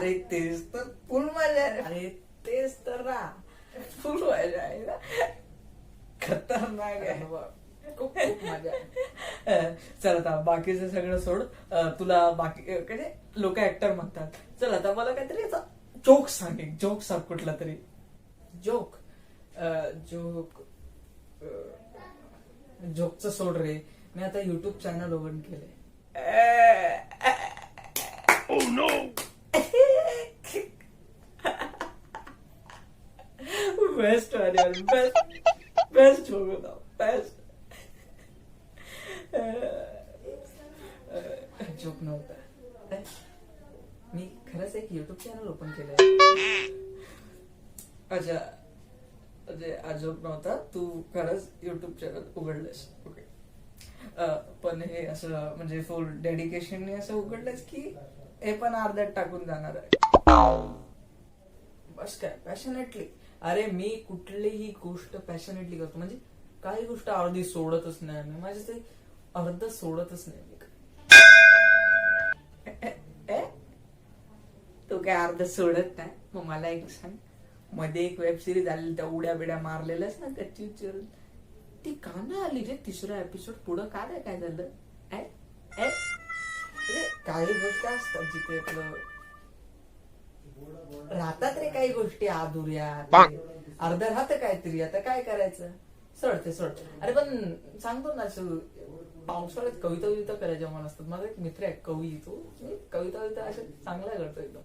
अरे तेच तर फुल मजा आहे. अरे तेच तर ना फुल मजा आहे ना. खतरनाक आहे. खूप खूप मजा आहे. चल आता बाकीचं सगळं सोड. तुला बाकी म्हणजे लोक ऍक्टर म्हणतात. चल आता मला काहीतरी जोक सांग. एक जोक सांग कुठला तरी. जोक जोक जोकचं सोड रे. मी आता युट्यूब चॅनल ओपन केलंय. बेस्ट बेस्ट बेस्ट जोक होता. बेस्ट जोक नव्हता. मी खरंच एक युट्यूब चॅनल ओपन केलंय. अच्छा म्हणजे हा जोक नव्हता. तू खरंच युट्यूब चॅनल उघडलंस. ओके. पण हे असं म्हणजे फुल डेडिकेशनने असं उघडलंस की हे पण अर्ध्यात टाकून जाणार आहे. बस काय पॅशनेटली. अरे मी कुठलीही गोष्ट पॅशनेटली करतो. म्हणजे काही गोष्ट अर्धी सोडतच नाही मी. माझे ते अर्ध सोडतच नाही मी. तू काय अर्ध सोडत नाही. मग मला एक सांग. मध्ये एक वेब सिरीज आली त्या उड्या बिड्या मारलेल्यास ना कच्ची चिरून. ती का नाही आली रे तिसरा एपिसोड पुढं का नाही काय झालं. काही गोष्टी असतात जिथे आपलं राहतात रे. काही गोष्टी अधुऱ्या अर्ध्या राहतं काहीतरी. आता काय करायचं. सोडते सोड. अरे पण सांगतो ना असं पावसाळ्यात कविता विविता करायच्या मन असतात. माझा एक मित्र आहे कवी. तो कविता विविता अशा चांगल्या करतो एकदम.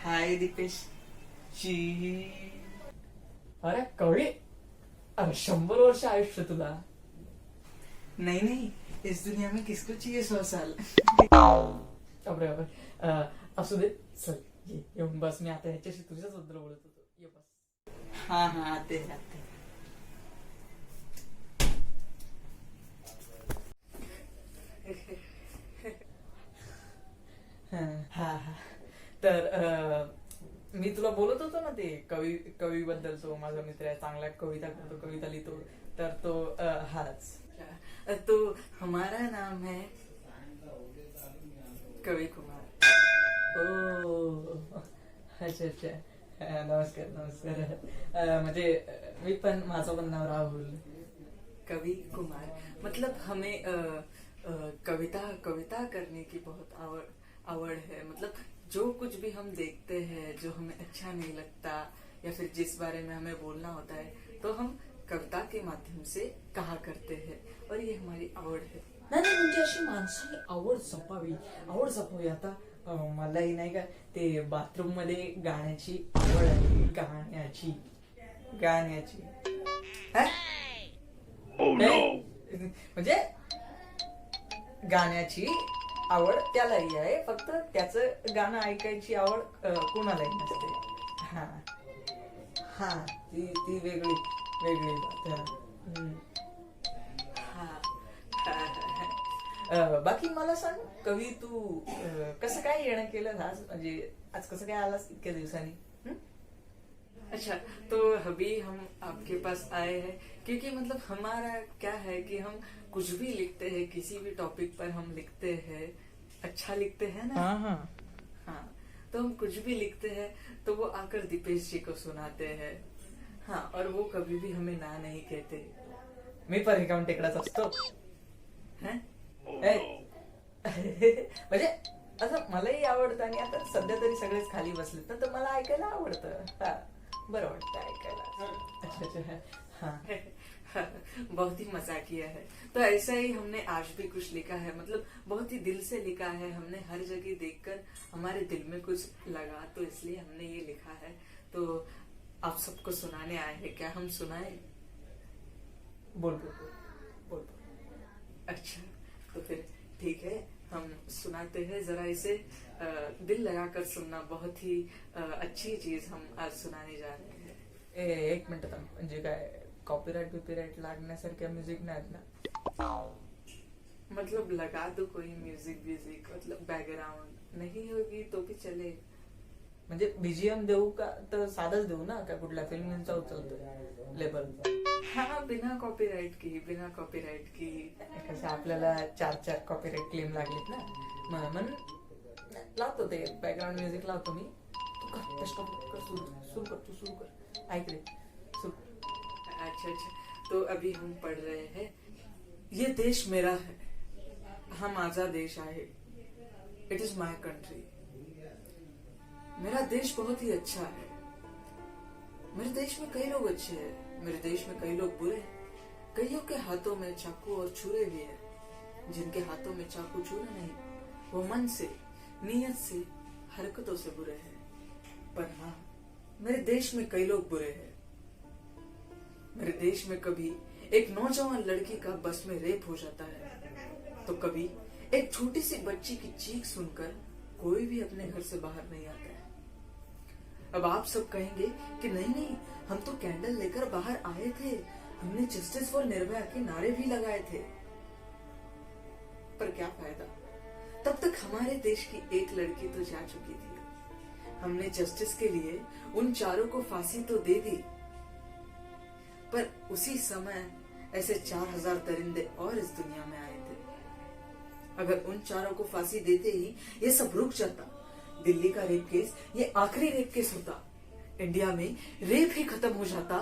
हाय दीपेश जी. अरे कवी. अरे 100 वर्ष आयुष्य तुला. नहीं नहीं इस दुनिया में किसको चाहिए 100 साल. असू दे. चल येऊन बस. मी आता ह्याच्याशी तुझ्याच बद्दल बोलत होतो. ये बस. हा हा आते आते. हा हा. तर मी तुला बोलत होतो ना ते कवी बद्दल. तो माझा मित्र आहे चांगला कविता करतो कविता लिहितो. तर तो हाच तो हमारा नाम है कवी कुमार. ओ अच्छा अच्छा. नमस्कार नमस्कार. म्हणजे मी पण माझं पण नाव राहुल. कवी कुमार मतलब हमें कविता करने की बहुत आवड़ है. मतलब जो कुछ भी हम देखते हैं जो हमें अच्छा नहीं लगता या फिर जिस बारे में हमें बोलना होता है तो हम कविता के माध्यम से कहा करते हैं. और ये हमारी आवड है. नाही म्हणजे अशी माणसाने आवड जपावी. आता मलाही नाही का ते बाथरूम मध्ये गाण्याची आवड आहे. गाण्याची म्हणजे गाण्याची आवड त्यालाही आहे. फक्त त्याचं गाणं ऐकायची आवड कोणालाही नसते. हा हा ती वेगळी बात. बाकी मला सांग कवी तू कसं काय येणं केलं आज. म्हणजे आज कसं काय आलास इतक्या दिवसांनी. अच्छा तो अभी हम आपके पास आए हैं क्योंकि मतलब हमारा क्या है कि हम कुछ भी लिखते हैं किसी भी टॉपिक पर हम लिखते हैं. अच्छा लिखते हैं ना. हाँ तो हम कुछ भी लिखते हैं तो वो आकर दीपेश जी को सुनाते हैं. हाँ और वो कभी भी हमें ना नहीं कहते. मी पण रिकाम टेकडाच असतो. म्हणजे असं मलाही आवडतं. आणि आता सध्या तरी सगळेच खाली बसलेत ना तर मला ऐकायला आवडतं. हा बरं वाटतं ऐकायला. अच्छा हाँ बहुत ही मजा किया है. तो ऐसा ही हमने आज भी कुछ लिखा है. मतलब बहुत ही दिल से लिखा है हमने. हर जगह देखकर हमारे दिल में कुछ लगा तो इसलिए हमने ये लिखा है. तो आप सबको सुनाने आए हैं. क्या हम सुनाए. बोल. अच्छा तो फिर ठीक है हम सुनाते हैं. जरा इसे दिल लगाकर सुनना. बहुत ही अच्छी चीज हम आज सुनाने जा रहे हैं. एक मिनिट थांब. म्हणजे काय कॉपीराइट लागण्यासारख्या म्युझिक नाही ना. मतलब लगा दो कोई म्यूजिक मतलब बैकग्राउंड नहीं होगी तो भी चले. म्हणजे बीजीएम देऊ का तर साधच देऊ ना. का कुठल्या फिल्मचा उचलतो लेबल. हा बिना कॉपीराइट की कसं आपल्याला 4 कॉपीराइट क्लेम लागलेत ना. म्हणून लावतो ते बॅकग्राऊंड म्युझिक लावतो मी. तू कर स्टॉप कर, सुरू कर, तू सुरू कर. ऐक रे, सुरू. अच्छा. तो अभी हम पढ़ रहे हैं, ये देश मेरा है, हा माझा देश आहे. It is my country. मेरा देश बहुत ही अच्छा है. मेरे देश में कई लोग अच्छे हैं, मेरे देश में कई लोग बुरे हैं. कईयों के हाथों में चाकू और छुरे भी है. जिनके हाथों में चाकू छुरे नहीं, वो मन से, नीयत से, हरकतों से बुरे हैं. पर हाँ, मेरे देश में कई लोग बुरे हैं. मेरे देश में कभी एक नौजवान लड़की का बस में रेप हो जाता है, तो कभी एक छोटी सी बच्ची की चीख सुनकर कोई भी अपने घर से बाहर नहीं आता है. अब आप सब कहेंगे कि नहीं, हम तो कैंडल लेकर बाहर आए थे, हमने जस्टिस फॉर निर्भया के नारे भी लगाए थे. पर क्या फायदा, तब तक हमारे देश की एक लड़की तो जा चुकी थी. हमने जस्टिस के लिए उन चारों को फांसी तो दे दी, पर उसी समय ऐसे 4000 दरिंदे और इस दुनिया में आए थे. अगर उन चारों को फांसी देते ही ये सब रुक जाता, दिल्ली का रेप केस ये आखिरी रेप केस होता, इंडिया में रेप ही खत्म हो जाता,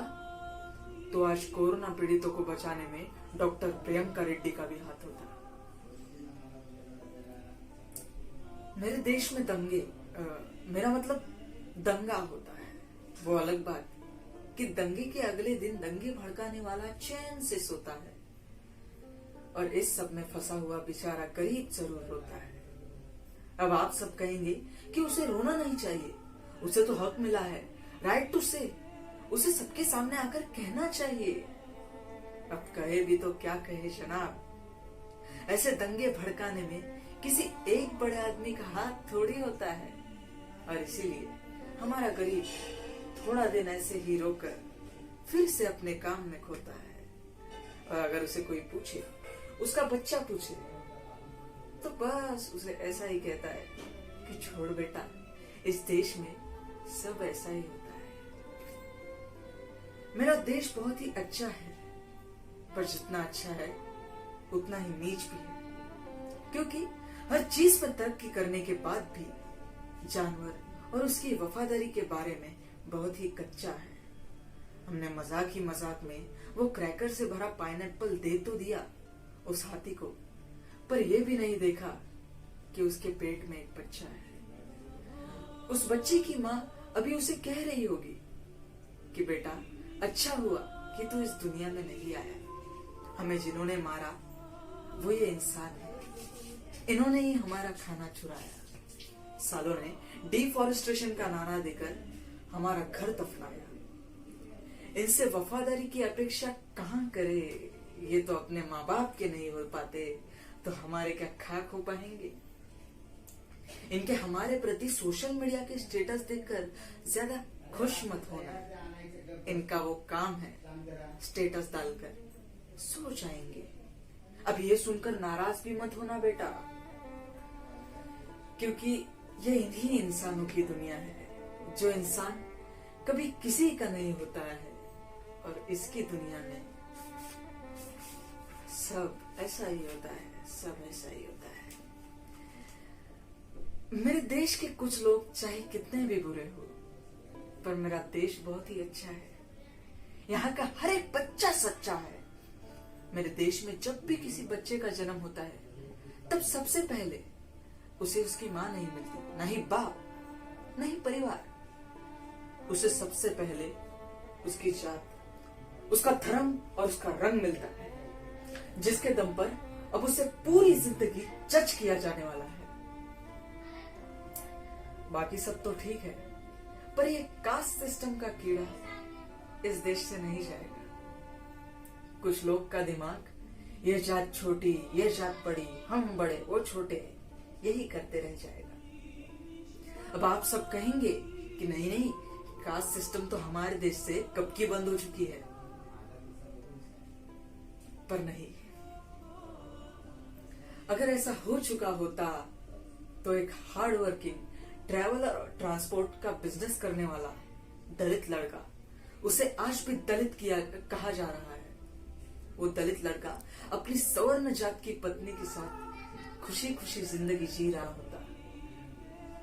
तो आज कोरोना पीड़ितों को बचाने में डॉक्टर प्रियंका रेड्डी का भी हाथ होता. मेरे देश में दंगे, मेरा मतलब दंगा होता है, वो अलग बात कि दंगे के अगले दिन दंगे भड़काने वाला चैन से सोता है, और इस सब में फंसा हुआ बेचारा गरीब जरूर रोता है. अब आप सब कहेंगे कि उसे रोना नहीं चाहिए, उसे तो हक मिला है, राइट टू से, उसे सबके सामने आकर कहना चाहिए. अब कहे भी तो क्या कहे जनाब, ऐसे दंगे भड़काने में किसी एक बड़े आदमी का हाथ थोड़ी होता है. और इसीलिए हमारा गरीब थोड़ा दिन ऐसे ही रोकर फिर से अपने काम में खोता है. और अगर उसे कोई पूछे, उसका बच्चा पूछे, तो बस उसे ऐसा ही कहता है कि छोड़ बेटा, इस देश में सब ऐसा ही होता है. मेरा देश बहुत ही अच्छा है, पर जितना अच्छा है उतना ही नीच भी है, क्योंकि हर चीज पर तरक्की करने के बाद भी जानवर और उसकी वफादारी के बारे में बहुत ही कच्चा है. हमने मजाक ही मजाक में वो क्रैकर से भरा पाइनएप्पल दे तो दिया उस हाथी को, पर यह भी नहीं देखा कि उसके पेट में एक बच्चा है. उस बच्चे की माँ अभी उसे कह रही होगी कि बेटा, अच्छा हुआ कि तू इस दुनिया में नहीं आया. हमें जिन्होंने मारा वो ये इंसान है, इन्होंने ही हमारा खाना चुराया. सालों ने डिफॉरेस्टेशन का नारा देकर हमारा घर दफनाया. इनसे वफादारी की अपेक्षा कहाँ करे, ये तो अपने माँ बाप के नहीं हो पाते, तो हमारे क्या खाक हो पाएंगे. इनके हमारे प्रति सोशल मीडिया के स्टेटस देखकर ज्यादा खुश मत होना. इनका वो काम है स्टेटस डालकर सो जाएंगे. अब ये सुनकर नाराज भी मत होना बेटा, क्योंकि ये इन्हीं इंसानों की दुनिया है, जो इंसान कभी किसी का नहीं होता है, और इसकी दुनिया में सब ऐसा ही होता है, सब ऐसा ही होता है. मेरे देश के कुछ लोग चाहे कितने भी बुरे हो, पर मेरा देश बहुत ही अच्छा है. यहाँ का हर एक बच्चा सच्चा है. मेरे देश में जब भी किसी बच्चे का जन्म होता है, तब सबसे पहले उसे उसकी माँ नहीं मिलती, ना ही बाप, ना ही परिवार. उसे सबसे पहले उसकी जात, उसका धर्म और उसका रंग मिलता है, जिसके दम पर अब उसे पूरी जिंदगी जज किया जाने वाला है. बाकी सब तो ठीक है, पर ये कास्ट सिस्टम का कीड़ा इस देश से नहीं जाएगा. कुछ लोग का दिमाग, ये जात छोटी, ये जात बड़ी, हम बड़े, वो छोटे, यही करते रह जाएगा. अब आप सब कहेंगे कि नहीं, कास्ट सिस्टम तो हमारे देश से कब की बंद हो चुकी है. पर नहीं, अगर ऐसा हो चुका होता तो एक हार्ड वर्किंग ट्रैवलर और ट्रांसपोर्ट का बिजनेस करने वाला दलित लड़का, उसे आज भी दलित कहा जा रहा है, वो दलित लड़का अपनी सवर्ण जात की पत्नी के साथ खुशी खुशी जिंदगी जी रहा होता.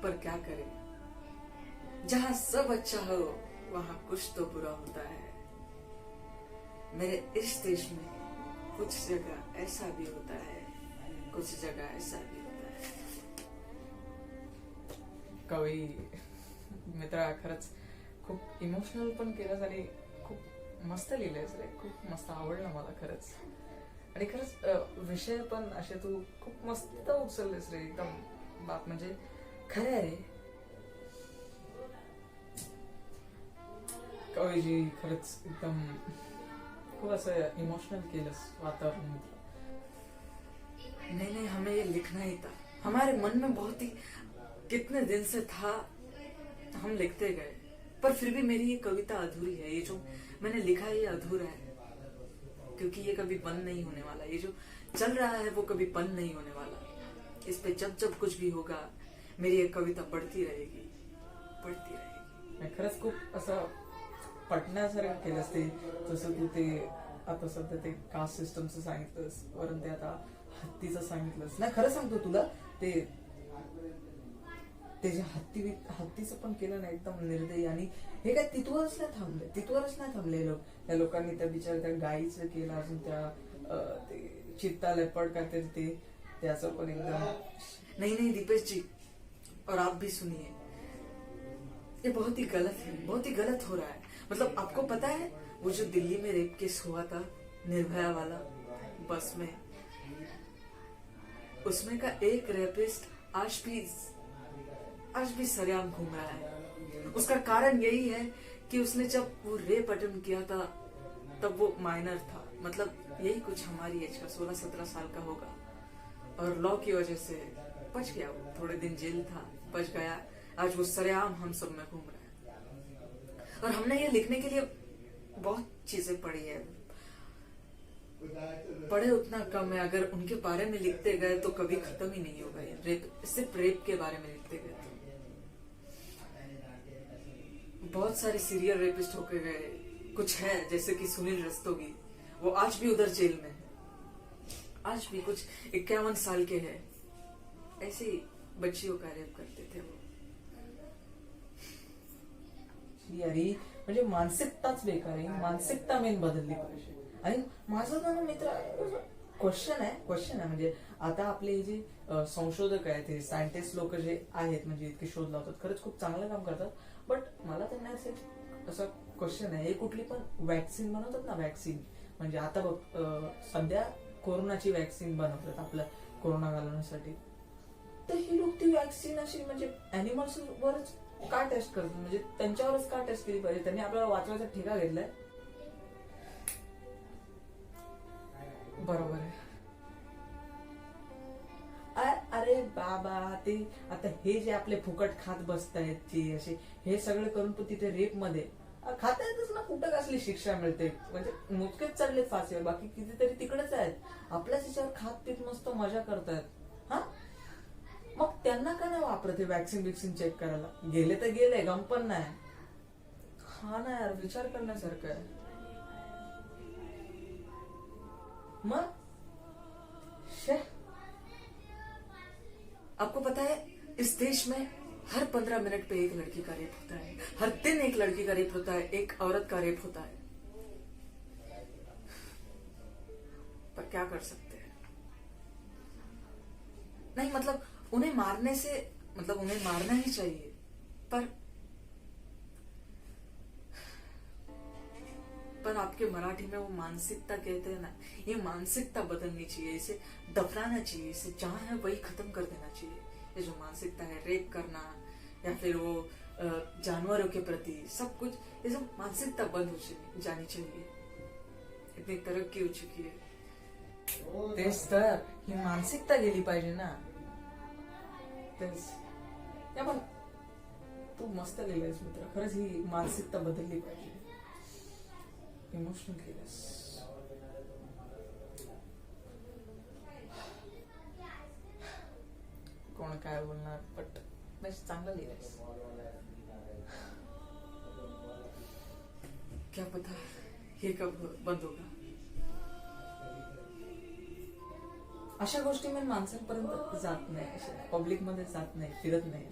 पर क्या करें, जहाँ सब अच्छा हो वहाँ कुछ तो बुरा होता है। मेरे इस देश में कुछ जगह ऐसा भी होता है, कुछ जगह ऐसा भी होता है. कवी मित्रा खरंच खूप इमोशनल पण केलंस आणि खूप मस्त लिहिलंयस रे. खूप मस्त आवडलं मला खरंच. आणि खरंच विषय पण असे तू खूप मस्त उचललेस रे. एकदम बाप म्हणजे खरं आहे रे. कवीजी खरंच एकदम खूप असं इमोशनल केलंस वातावरण. नहीं नहीं, हमें ये लिखना ही था. हमारे मन में बहुत ही कितने दिन से था, हम लिखते गए. पर फिर भी मेरी ये कविता अधूरी है. ये जो मैंने लिखा है ये अधूरा है, क्योंकि ये कभी बंद नहीं होने वाला. ये जो चल रहा है वो कभी बंद नहीं होने वाला. इस पे जब जब कुछ भी होगा मेरी ये कविता बढ़ती रहेगी, बढ़ती रहेगी. खरंच खूप असं पटण्यासारखं केलंस ते. जसं तू ते आता सध्या ते कास्ट सिस्टमचं सांगितलंस, वरून ते आता हत्तीचं सांगितलंस. नाही खरं सांगतो तुला, ते जे हत्तीचं पण केलं ना एकदम निर्दयी. आणि हे काय तिथवरच नाही थांबले लोक. त्या लोकांनी त्या बिचार त्या गाईचं केलं, अजून त्या ते चित्ता लेपर्ड काय ते त्याचं पण एकदम. नहीं दीपेश जी, और आप भी सुनिए, ये बहुत ही गलत है, बहुत ही गलत हो रहा है. मतलब आपको पता है वो जो दिल्ली में रेप केस हुआ था, निर्भया वाला, बस में, उसमें का एक रेपिस्ट आज भी सरेआम घूम रहा है. उसका कारण यही है कि उसने जब वो रेप अटेम्प्ट किया था तब वो माइनर था. मतलब यही कुछ हमारी एज का 16-17 साल का होगा. और लॉ की वजह से बच गया. वो थोड़े दिन जेल था, बच गया. आज वो सरेआम हम सब में घूम रहा है. और हमने ये लिखने के लिए बहुत चीजें पढ़ी है. पढ़े उतना कम है. अगर उनके बारे में लिखते गए तो कभी खत्म ही नहीं होगा. ये रेप, सिर्फ रेप के बारे में लिखते गए तो बहुत सारे सीरियल रेपिस्ट होके गए. कुछ है जैसे कि सुनील रस्तोगी, वो आज भी उधर जेल में है. आज भी कुछ 51 साल के हैं, ऐसे ही बच्चियों का रेप करते थे वो. अरे म्हणजे मानसिकताच बेकार आहे. मानसिकता मेन बदलली पाहिजे. आणि माझं ना मित्र क्वेश्चन आहे म्हणजे आता आपले जे संशोधक आहेत, हे सायंटिस्ट लोक जे आहेत, म्हणजे इतके शोध लावतात, खरंच खूप चांगलं काम करतात. बट मला त्यांना असं क्वेश्चन आहे, हे कुठली पण वॅक्सिन बनवतात ना, वॅक्सिन म्हणजे आता बघ सध्या कोरोनाची वॅक्सिन बनवतात आपल्या कोरोना घालवण्यासाठी. तर ही लोक ती वॅक्सिन अशी म्हणजे अॅनिमल्स वरच का टेस्ट करतात, म्हणजे त्यांच्यावरच का टेस्ट केली पाहिजे? त्यांनी आपल्याला वाचवायचा ठेका घेतलाय. बरोबर आहे. अरे बाबा, ते आता हे जे आपले फुकट खात बसतायत ते असे, हे सगळं करून पण तिथे रेप मध्ये खाता येतच ना. कुठं कसली शिक्षा मिळते? म्हणजे मोजकेच चढले फाशीवर, बाकी कितीतरी तिकडेच आहेत. आपल्याच याच्यावर खात पीत मस्त मजा करतायत. हा, मग त्यांना का नाही वापरते वॅक्सिन चेक करायला? गेले तर गेले, गम पण नाही. हा ना यार, विचार करण्यासारखं आहे. मग आपको पता है इस देश में हर 15 मिनट पे एक लड़की का रेप होता है. हर दिन एक लड़की का रेप होता है, एक औरत का रेप होता है. पर क्या कर सकते हैं? नहीं मतलब उन्हें मारने से, मतलब उन्हें मारना ही चाहिए, पर आपके मराठी में वो मानसिकता कहते हैं ना, ये मानसिकता बदलनी चाहिए. इसे दफनाना चाहिए. इसे जहां है वही खत्म कर देना चाहिए. ये जो मानसिकता है, रेप करना या फिर वो जानवरों के प्रति सब कुछ, ये सब मानसिकता बंद हो जानी चाहिए. इतनी तरक्की हो चुकी है. तेच तर, ही मानसिकता गेली पाहिजे ना. तेच. या पण तू मस्त लिहिलंयस मित्र. खरंच ही मानसिकता बदलली पाहिजे. इमोशनल केलंस. कोण काय बोलणार, बट बेस्ट चांगलं लिहिलंयस. क्या पता हे कब बंद होगा. अशा गोष्टी मी माणसांपर्यंत जात नाही, पब्लिक मध्ये जात नाही, फिरत नाही.